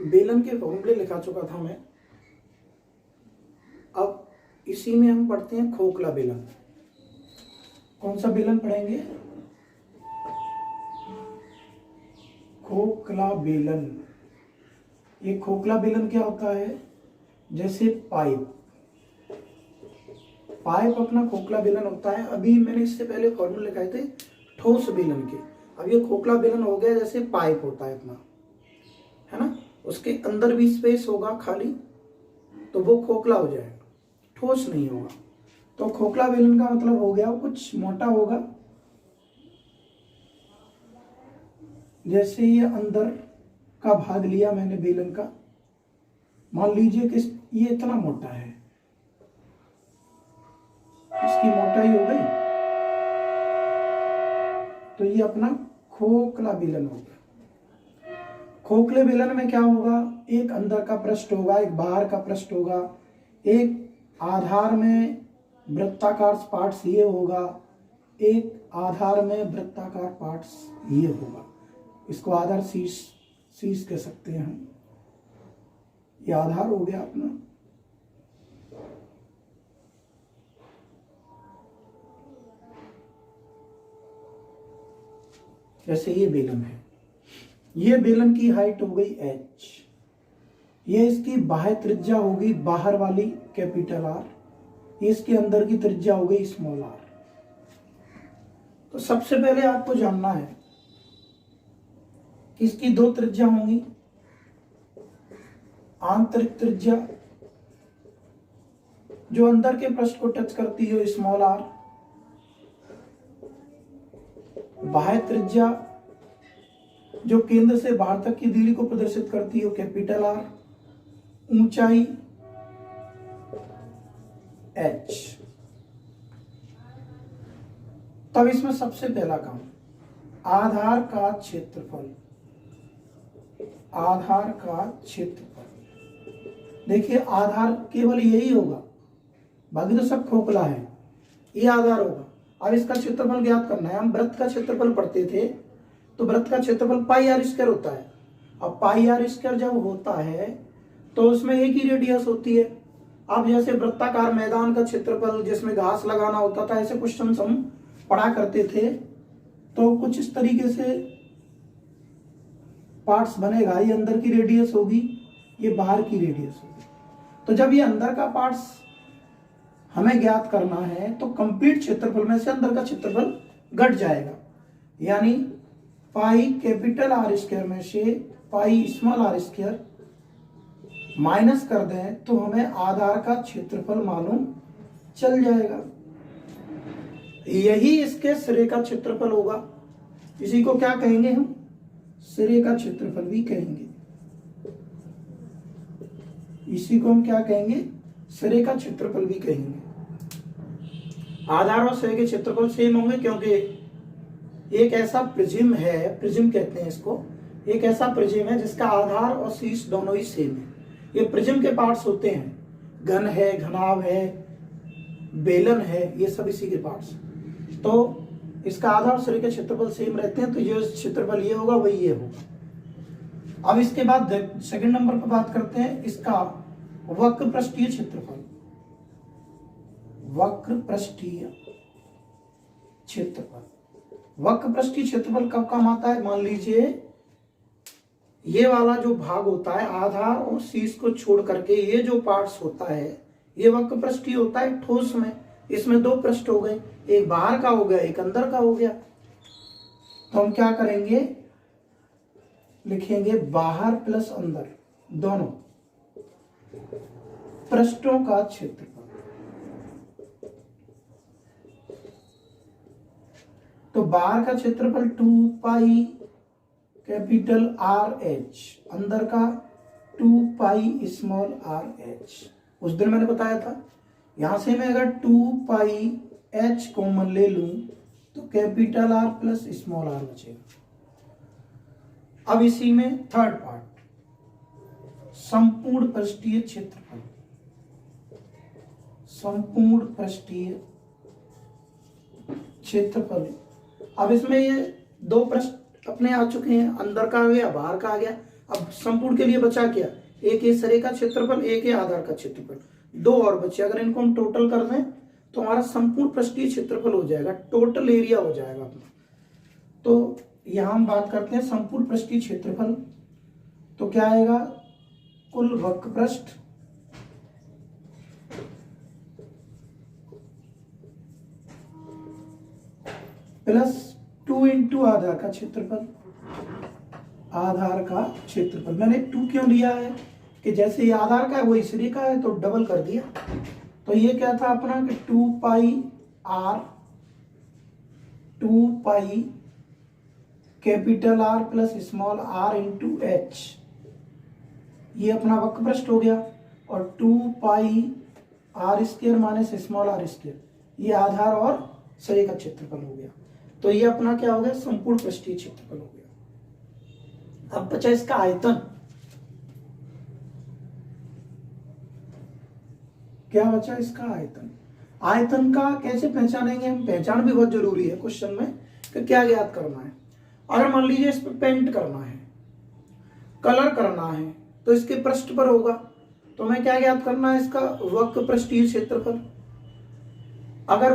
बेलन के फॉर्मूले लिखा चुका था मैं। अब इसी में हम पढ़ते हैं खोखला बेलन। कौन सा बेलन पढ़ेंगे? खोखला बेलन। ये खोखला बेलन क्या होता है? जैसे पाइप अपना खोखला बेलन होता है। अभी मैंने इससे पहले फॉर्मूले लिखाए थे ठोस बेलन के। अब ये खोखला बेलन हो गया जैसे पाइप होता है अपना, है ना, उसके अंदर भी स्पेस होगा खाली, तो वो खोखला हो जाएगा, ठोस नहीं होगा। तो खोखला बेलन का मतलब हो गया वो कुछ मोटा होगा। जैसे ये अंदर का भाग लिया मैंने बेलन का, मान लीजिए कि ये इतना मोटा है, इसकी मोटाई हो गई, तो ये अपना खोखला बेलन हो गया। खोखले बेलन में क्या होगा? एक अंदर का पृष्ठ होगा, एक बाहर का पृष्ठ होगा, एक आधार में वृत्ताकार पार्ट्स ये होगा, एक आधार में वृत्ताकार पार्ट्स ये होगा। इसको आधार शीर्ष कह सकते हैं हम। ये आधार हो गया अपना। जैसे ये बेलन है, ये बेलन की हाइट हो गई h, ये इसकी बाह्य त्रिज्या होगी बाहर वाली कैपिटल R, ये इसके अंदर की त्रिज्या हो गई स्मॉल r। तो सबसे पहले आपको जानना है कि इसकी दो त्रिज्या होंगी, आंतरिक त्रिज्या जो अंदर के पृष्ठ को टच करती है स्मॉल r, बाह्य त्रिज्या जो केंद्र से बाहर तक की दूरी को प्रदर्शित करती है कैपिटल R, ऊंचाई h। तब इसमें सबसे पहला काम आधार का क्षेत्रफल, आधार का क्षेत्रफल। देखिए आधार केवल यही होगा, बाकी तो सब खोखला है, ये आधार होगा। अब इसका क्षेत्रफल ज्ञात करना है। हम वृत्त का क्षेत्रफल पढ़ते थे, तो वृत्त का क्षेत्रफल पाई आर स्क्वायर होता है। अब पाई आर स्क्वायर जब होता है तो उसमें एक ही रेडियस होती है। अब जैसे वृत्ताकार मैदान का क्षेत्रफल जिसमें घास लगाना होता था, ऐसे क्वेश्चन हम पढ़ा करते थे, तो कुछ इस तरीके से पार्ट्स बनेगा। ये अंदर की रेडियस होगी, ये बाहर की रेडियस होगी। तो जब ये अंदर का पार्ट्स हमें ज्ञात करना है तो कंप्लीट क्षेत्रफल में से अंदर का क्षेत्रफल घट जाएगा, यानी पाई कैपिटल आर स्क्वायर में से pi small R square minus कर दें तो हमें आधार का क्षेत्रफल मालूम चल जाएगा। यही इसके सिरे का क्षेत्रफल होगा। इसी को क्या कहेंगे हम? सिरे का क्षेत्रफल भी कहेंगे। इसी को हम क्या कहेंगे? सिरे का क्षेत्रफल भी कहेंगे। आधार और सिरे के क्षेत्रफल सेम होंगे क्योंकि एक ऐसा प्रिज्म है, प्रिज्म कहते हैं इसको, एक ऐसा प्रिज्म है जिसका आधार और शीर्ष दोनों ही सेम है। ये प्रिज्म के पार्ट्स होते हैं, घन है, घनाभ है, बेलन है, ये सब इसी के पार्ट्स। तो इसका आधार और सिरे के क्षेत्रफल सेम रहते हैं, तो ये क्षेत्रफल ये होगा वही ये होगा। अब इसके बाद सेकंड नंबर पर बात करते हैं इसका वक्र पृष्ठीय क्षेत्रफल। वक्र पृष्ठीय क्षेत्रफल, वक्र पृष्ठीय क्षेत्रफल कब काम आता है? मान लीजिए ये वाला जो भाग होता है आधार और शीर्ष को छोड़ करके ये जो पार्ट्स होता है ये वक्र पृष्ठीय होता है ठोस में। इसमें दो पृष्ठ हो गए, एक बाहर का हो गया, एक अंदर का हो गया। तो हम क्या करेंगे? लिखेंगे बाहर प्लस अंदर दोनों पृष्ठों का क्षेत्रफल। तो बाहर का क्षेत्रफल 2 पाई कैपिटल आर एच, अंदर का 2 पाई स्मॉल आर एच। उस दिन मैंने बताया था, यहां से मैं अगर 2 पाई एच कॉमन ले लूं तो capital R plus small R बचेगा। अब इसी में थर्ड पार्ट, संपूर्ण पृष्ठीय क्षेत्रफल। संपूर्ण पृष्ठीय क्षेत्रफल। अब इसमें ये दो पृष्ठ अपने आ चुके हैं, अंदर का आ गया, बाहर का आ गया, अब संपूर्ण के लिए बचा क्या, एक ये सरे का क्षेत्रफल, एक ये आधार का क्षेत्रफल, दो और बचे। अगर इनको हम टोटल कर दें तो हमारा संपूर्ण पृष्ठीय क्षेत्रफल हो जाएगा, टोटल एरिया हो जाएगा अपना। तो यहां हम बात करते हैं संपूर्ण पृष्ठीय क्षेत्रफल, तो क्या आएगा, कुल वक्र पृष्ठ प्लस 2 इंटू आधार का क्षेत्रफल, आधार का क्षेत्रफल। मैंने 2 क्यों लिया है कि जैसे ये आधार का है वही सिरे का है तो डबल कर दिया। तो ये क्या था अपना कि 2 pi capital R plus small R into H, ये अपना वक्र पृष्ठ हो गया। और 2 pi R square minus small R square, ये आधार और सरे का क्षेत्रफल हो गया। तो ये अपना क्या हो गया, संपूर्ण पृष्ठीय क्षेत्रफल हो गया। अब बचा इसका आयतन, क्या बचा इसका आयतन। आयतन का कैसे पहचानेंगे हम, पहचान भी बहुत जरूरी है क्वेश्चन में कि क्या ज्ञात करना है। अगर मान लीजिए इस पर पेंट करना है, कलर करना है, तो इसके पृष्ठ पर होगा, तो हमें क्या ज्ञात करना है, इसका वक्र पृष्ठीय क्षेत्रफल। अगर